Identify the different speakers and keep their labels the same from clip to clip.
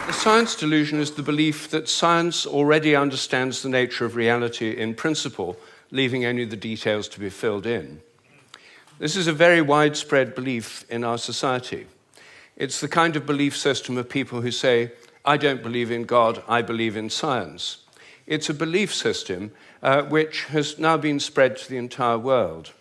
Speaker 1: The science delusion is the belief that science already understands the nature of reality in principle, leaving only the details to be filled in. This is a very widespread belief in our society. It's the kind of belief system of people who say, I don't believe in God, I believe in science. It's a belief system which has now been spread to the entire world.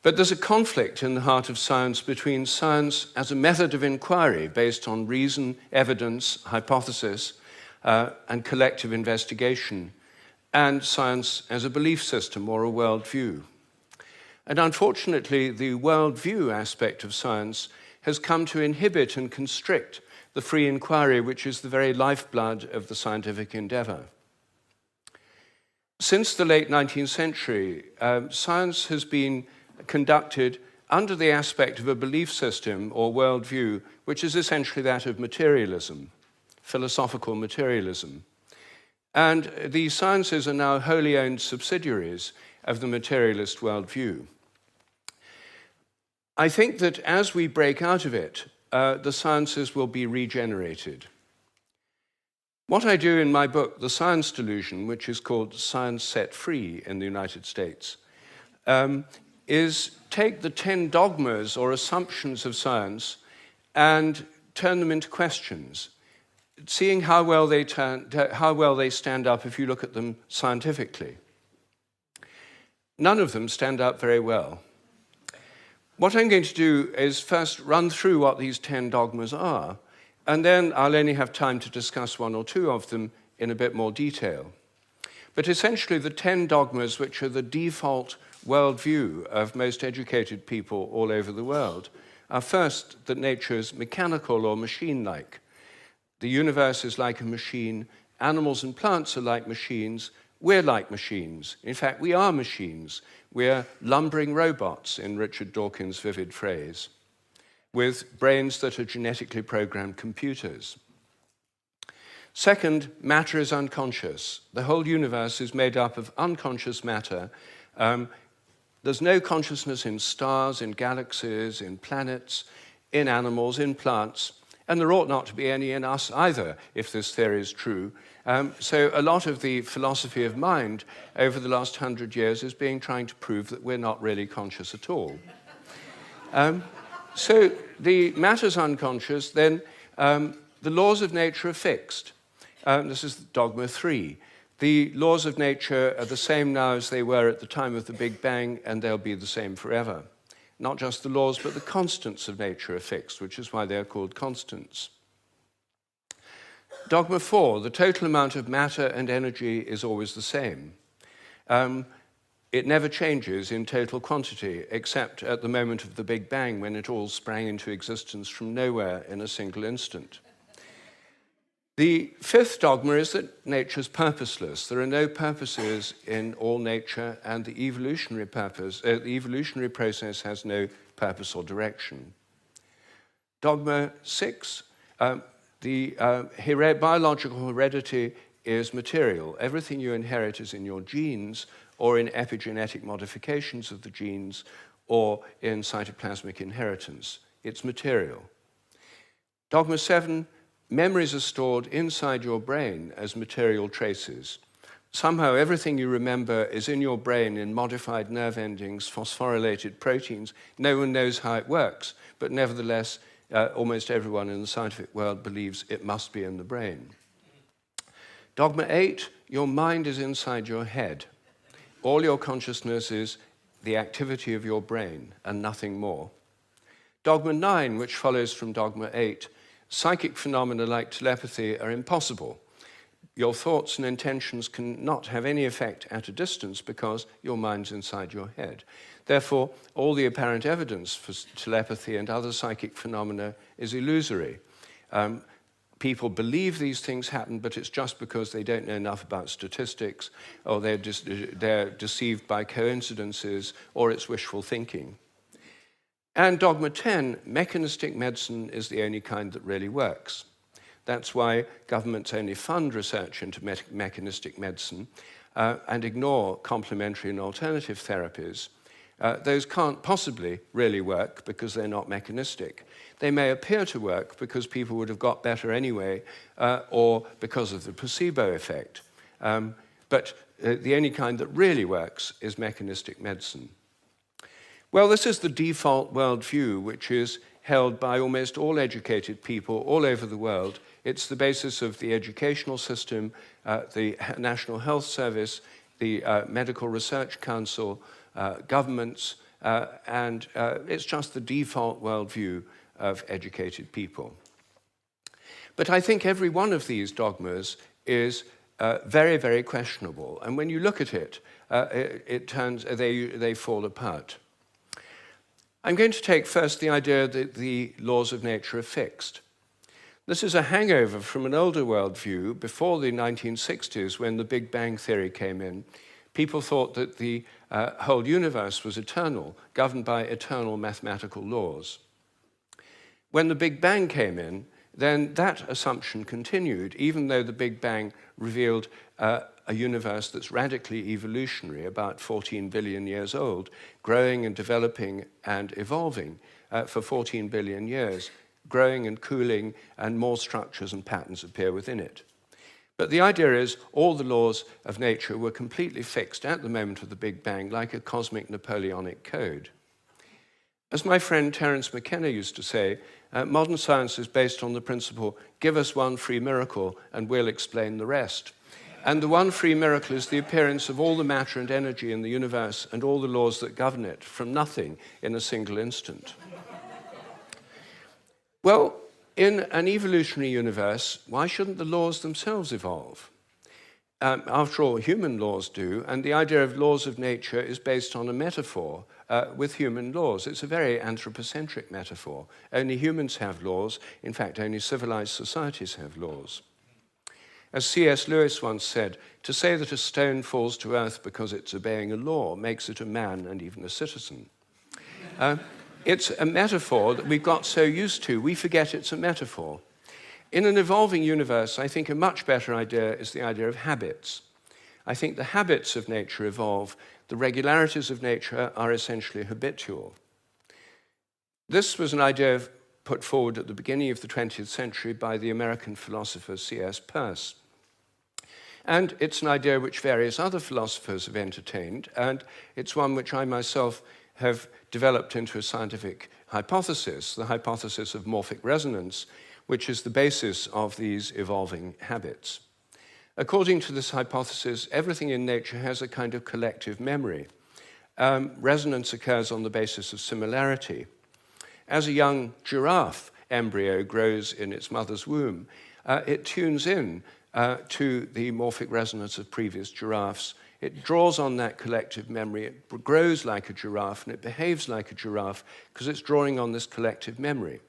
Speaker 1: But there's a conflict in the heart of science between science as a method of inquiry based on reason, evidence, hypothesis, and collective investigation, and science as a belief system or a worldview. And unfortunately, the worldview aspect of science has come to inhibit and constrict the free inquiry, which is the very lifeblood of the scientific endeavor. Since the late 19th century, science has been conducted under the aspect of a belief system or worldview, which is essentially that of materialism, philosophical materialism. And the sciences are now wholly owned subsidiaries of the materialist worldview. I think that as we break out of it, the sciences will be regenerated. What I do in my book, The Science Delusion, which is called Science Set Free in the United States, is take the 10 dogmas or assumptions of science and turn them into questions, seeing how well they stand up if you look at them scientifically. None of them stand up very well. What I'm going to do is first run through what these 10 dogmas are, and then I'll only have time to discuss one or two of them in a bit more detail. But essentially, the 10 dogmas, which are the default worldview of most educated people all over the world, are first that nature is mechanical or machine-like. The universe is like a machine, animals and plants are like machines, we're like machines. In fact, we are machines. We're lumbering robots, in Richard Dawkins' vivid phrase, with brains that are genetically programmed computers. Second, matter is unconscious. The whole universe is made up of unconscious matter. There's no consciousness in stars, in galaxies, in planets, in animals, in plants, and there ought not to be any in us either, if this theory is true. So a lot of the philosophy of mind over the last 100 years is trying to prove that we're not really conscious at all. So the matter's unconscious, then the laws of nature are fixed. This is dogma 3. The laws of nature are the same now as they were at the time of the Big Bang, and they'll be the same forever. Not just the laws, but the constants of nature are fixed, which is why they're called constants. Dogma 4, the total amount of matter and energy is always the same. It never changes in total quantity, except at the moment of the Big Bang, when it all sprang into existence from nowhere in a single instant. The 5th dogma is that nature is purposeless. There are no purposes in all nature, and the evolutionary process has no purpose or direction. Dogma 6, biological heredity is material. Everything you inherit is in your genes, or in epigenetic modifications of the genes, or in cytoplasmic inheritance. It's material. Dogma 7, memories are stored inside your brain as material traces. Somehow everything you remember is in your brain in modified nerve endings, phosphorylated proteins. No one knows how it works, but nevertheless, almost everyone in the scientific world believes it must be in the brain. Dogma 8, your mind is inside your head. All your consciousness is the activity of your brain and nothing more. Dogma 9, which follows from dogma 8, psychic phenomena like telepathy are impossible. Your thoughts and intentions cannot have any effect at a distance because your mind's inside your head. Therefore, all the apparent evidence for telepathy and other psychic phenomena is illusory. People believe these things happen, but it's just because they don't know enough about statistics, or they're deceived by coincidences, or it's wishful thinking. And dogma 10, mechanistic medicine is the only kind that really works. That's why governments only fund research into mechanistic medicine and ignore complementary and alternative therapies. Those can't possibly really work because they're not mechanistic. They may appear to work because people would have got better anyway, or because of the placebo effect. But the only kind that really works is mechanistic medicine. Well, this is the default worldview, which is held by almost all educated people all over the world. It's the basis of the educational system, the National Health Service, the Medical Research Council, governments, and it's just the default worldview of educated people. But I think every one of these dogmas is very, very questionable. And when you look at it, they fall apart. I'm going to take first the idea that the laws of nature are fixed. This is a hangover from an older worldview before the 1960s, when the Big Bang theory came in. People thought that the whole universe was eternal, governed by eternal mathematical laws. When the Big Bang came in, then that assumption continued, even though the Big Bang revealed a universe that's radically evolutionary, about 14 billion years old, growing and developing and evolving for 14 billion years, growing and cooling, and more structures and patterns appear within it. But the idea is all the laws of nature were completely fixed at the moment of the Big Bang, like a cosmic Napoleonic code. As my friend Terence McKenna used to say, modern science is based on the principle, give us one free miracle and we'll explain the rest. And the one free miracle is the appearance of all the matter and energy in the universe and all the laws that govern it from nothing in a single instant. Well, in an evolutionary universe, why shouldn't the laws themselves evolve? After all, human laws do, and the idea of laws of nature is based on a metaphor with human laws. It's a very anthropocentric metaphor. Only humans have laws. In fact, only civilized societies have laws. As C.S. Lewis once said, to say that a stone falls to earth because it's obeying a law makes it a man and even a citizen. It's a metaphor that we've got so used to, we forget it's a metaphor. In an evolving universe, I think a much better idea is the idea of habits. I think the habits of nature evolve. The regularities of nature are essentially habitual. This was an idea put forward at the beginning of the 20th century by the American philosopher C.S. Peirce. And it's an idea which various other philosophers have entertained, and it's one which I myself have developed into a scientific hypothesis, the hypothesis of morphic resonance, which is the basis of these evolving habits. According to this hypothesis, everything in nature has a kind of collective memory. Resonance occurs on the basis of similarity. As a young giraffe embryo grows in its mother's womb, it tunes in to the morphic resonance of previous giraffes. It draws on that collective memory. It grows like a giraffe, and it behaves like a giraffe because it's drawing on this collective memory.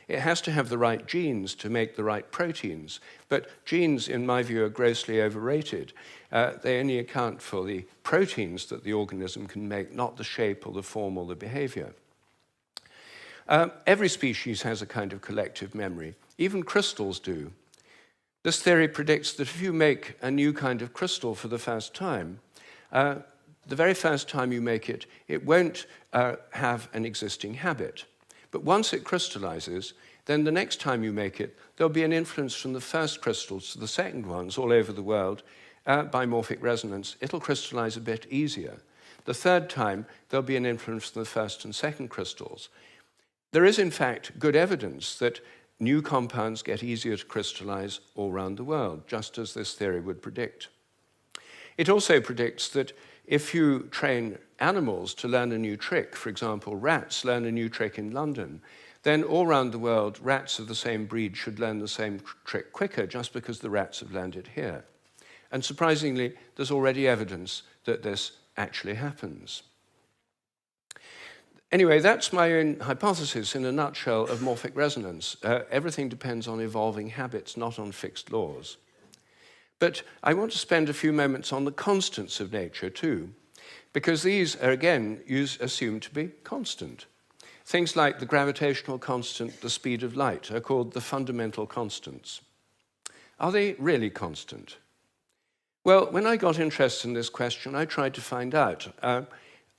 Speaker 1: It has to have the right genes to make the right proteins, but genes, in my view, are grossly overrated. They only account for the proteins that the organism can make, not the shape or the form or the behavior. Every species has a kind of collective memory. Even crystals do. This theory predicts that if you make a new kind of crystal for the first time, the very first time you make it, it won't have an existing habit. But once it crystallizes, then the next time you make it, there'll be an influence from the first crystals to the second ones all over the world by morphic resonance. It'll crystallize a bit easier. The third time, there'll be an influence from the first and second crystals. There is, in fact, good evidence that new compounds get easier to crystallize all around the world, just as this theory would predict. It also predicts that if you train animals to learn a new trick, for example, rats learn a new trick in London, then all around the world, rats of the same breed should learn the same trick quicker just because the rats have learned it here. And surprisingly, there's already evidence that this actually happens. Anyway, that's my own hypothesis in a nutshell of morphic resonance. Everything depends on evolving habits, not on fixed laws. But I want to spend a few moments on the constants of nature too, because these are, again, assumed to be constant. Things like the gravitational constant, the speed of light, are called the fundamental constants. Are they really constant? Well, when I got interested in this question, I tried to find out.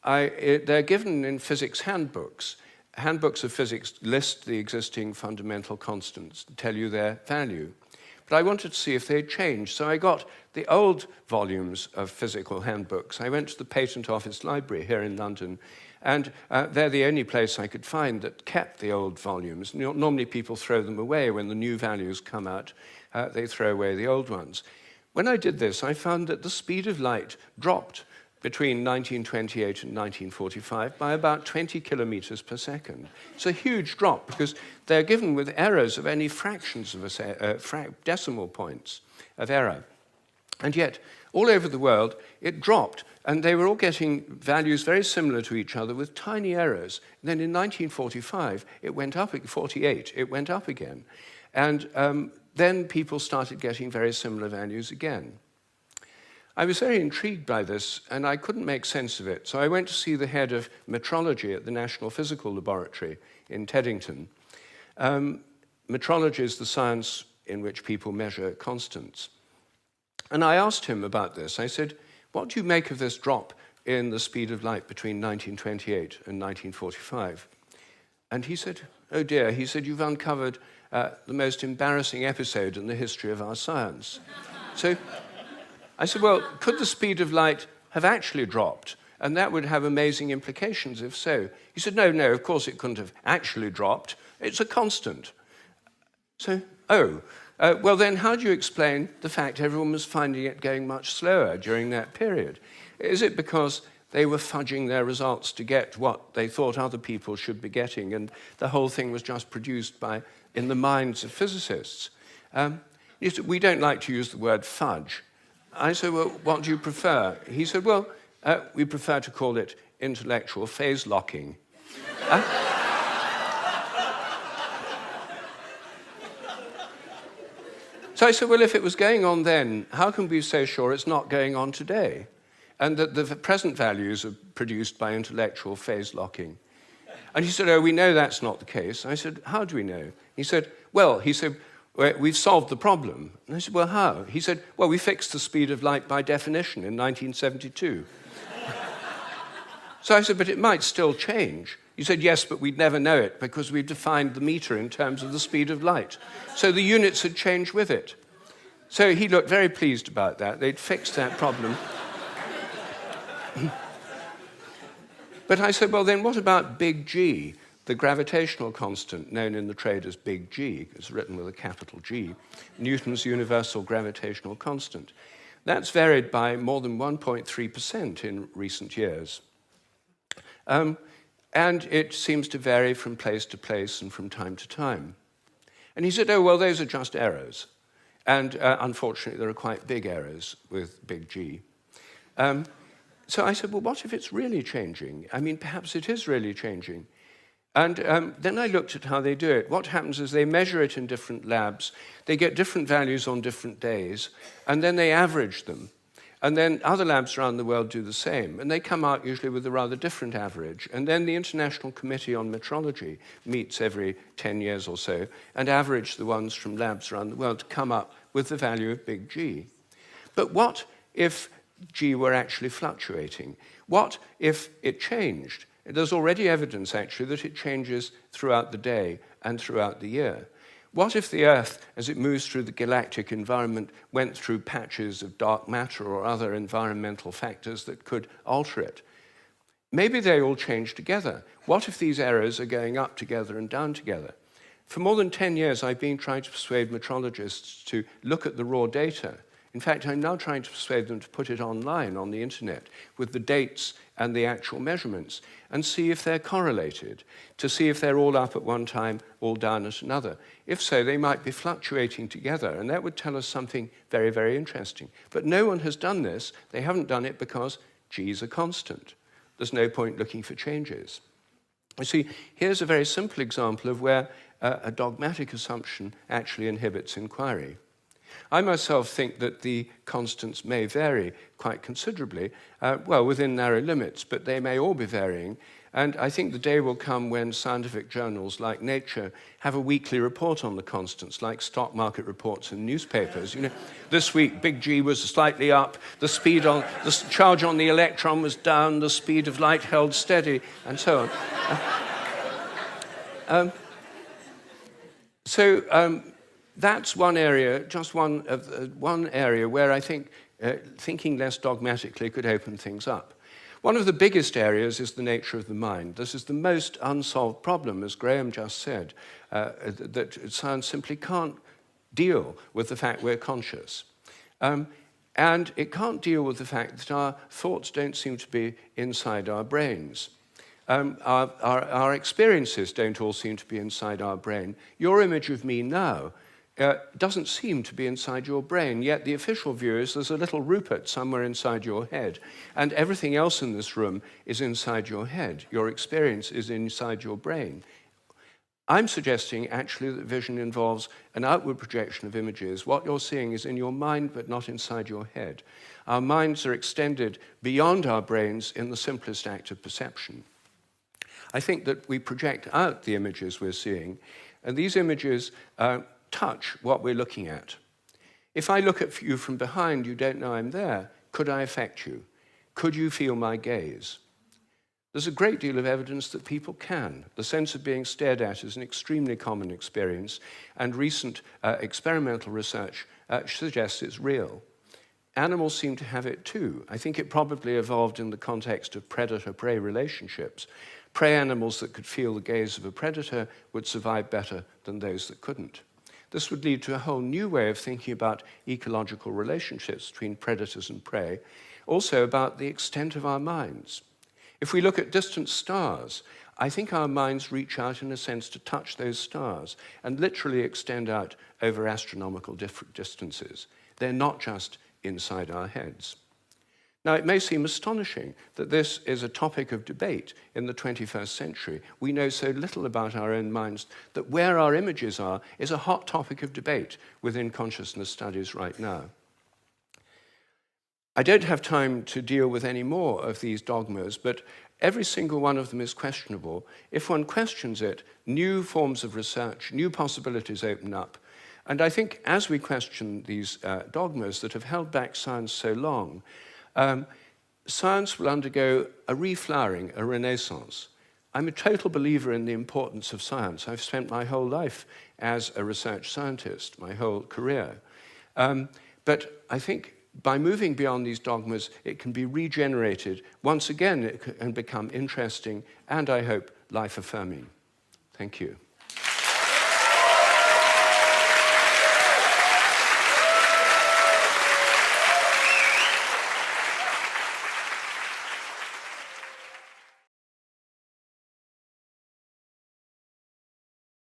Speaker 1: they're given in physics handbooks. Handbooks of physics list the existing fundamental constants, tell you their value. But I wanted to see if they'd changed, so I got the old volumes of physical handbooks. I went to the Patent Office Library here in London, and they're the only place I could find that kept the old volumes. Normally people throw them away when the new values come out. They throw away the old ones. When I did this, I found that the speed of light dropped between 1928 and 1945 by about 20 kilometers per second. It's a huge drop because they're given with errors of only fractions of decimal points of error. And yet, all over the world, it dropped, and they were all getting values very similar to each other with tiny errors. And then in 1945, it went up, 48, it went up again. And then people started getting very similar values again. I was very intrigued by this, and I couldn't make sense of it. So I went to see the head of metrology at the National Physical Laboratory in Teddington. Metrology is the science in which people measure constants. And I asked him about this. I said, what do you make of this drop in the speed of light between 1928 and 1945? And he said, oh dear, he said, you've uncovered the most embarrassing episode in the history of our science. So I said, well, could the speed of light have actually dropped? And that would have amazing implications if so. He said, no, of course it couldn't have actually dropped. It's a constant. So, well then how do you explain the fact everyone was finding it going much slower during that period? Is it because they were fudging their results to get what they thought other people should be getting, and the whole thing was just produced in the minds of physicists? We don't like to use the word fudge. I said, well, what do you prefer? He said, well, we prefer to call it intellectual phase locking. So I said, well, if it was going on then, how can we be so sure it's not going on today? And that the present values are produced by intellectual phase locking. And he said, oh, we know that's not the case. I said, how do we know? He said, we've solved the problem. And I said, well, how? He said, well, we fixed the speed of light by definition in 1972. So I said, but it might still change. He said, yes, but we'd never know it because we've defined the meter in terms of the speed of light. So the units had changed with it. So he looked very pleased about that. They'd fixed that problem. But I said, well, then what about big G? The gravitational constant, known in the trade as big G, is written with a capital G, Newton's universal gravitational constant. That's varied by more than 1.3% in recent years. And it seems to vary from place to place and from time to time. And he said, oh, well, those are just errors. And unfortunately, there are quite big errors with big G. So I said, well, what if it's really changing? I mean, perhaps it is really changing. And then I looked at how they do it. What happens is they measure it in different labs. They get different values on different days, and then they average them. And then other labs around the world do the same, and they come out usually with a rather different average. And then the International Committee on Metrology meets every 10 years or so and average the ones from labs around the world to come up with the value of big G. But what if G were actually fluctuating? What if it changed? There's already evidence, actually, that it changes throughout the day and throughout the year. What if the Earth, as it moves through the galactic environment, went through patches of dark matter or other environmental factors that could alter it? Maybe they all change together. What if these errors are going up together and down together? For more than 10 years, I've been trying to persuade metrologists to look at the raw data. In fact, I'm now trying to persuade them to put it online on the internet with the dates and the actual measurements and see if they're correlated, to see if they're all up at one time, all down at another. If so, they might be fluctuating together, and that would tell us something very, very interesting. But no one has done this. They haven't done it because G is a constant. There's no point looking for changes. You see, here's a very simple example of where a dogmatic assumption actually inhibits inquiry. I myself think that the constants may vary quite considerably, well, within narrow limits, but they may all be varying. And I think the day will come when scientific journals like Nature have a weekly report on the constants, like stock market reports in newspapers. You know, this week, big G was slightly up, the charge on the electron was down, the speed of light held steady, and so on. That's one area, just one area where I think thinking less dogmatically could open things up. One of the biggest areas is the nature of the mind. This is the most unsolved problem, as Graham just said, that science simply can't deal with the fact we're conscious. And it can't deal with the fact that our thoughts don't seem to be inside our brains. Our experiences don't all seem to be inside our brain. Your image of me now doesn't seem to be inside your brain, yet the official view is there's a little Rupert somewhere inside your head, and everything else in this room is inside your head. Your experience is inside your brain. I'm suggesting actually that vision involves an outward projection of images. What you're seeing is in your mind, but not inside your head. Our minds are extended beyond our brains in the simplest act of perception. I think that we project out the images we're seeing, and these images touch what we're looking at. If I look at you from behind, you don't know I'm there. Could I affect you? Could you feel my gaze? There's a great deal of evidence that people can. The sense of being stared at is an extremely common experience, and recent experimental research suggests it's real. Animals seem to have it too. I think it probably evolved in the context of predator-prey relationships. Prey animals that could feel the gaze of a predator would survive better than those that couldn't. This would lead to a whole new way of thinking about ecological relationships between predators and prey, also about the extent of our minds. If we look at distant stars, I think our minds reach out in a sense to touch those stars and literally extend out over astronomical distances. They're not just inside our heads. Now, it may seem astonishing that this is a topic of debate in the 21st century. We know so little about our own minds that where our images are is a hot topic of debate within consciousness studies right now. I don't have time to deal with any more of these dogmas, but every single one of them is questionable. If one questions it, new forms of research, new possibilities open up. And I think as we question these dogmas that have held back science so long, science will undergo a reflowering, a renaissance. I'm a total believer in the importance of science. I've spent my whole life as a research scientist, my whole career. But I think by moving beyond these dogmas, it can be regenerated. Once again, it can become interesting and, I hope, life-affirming. Thank you.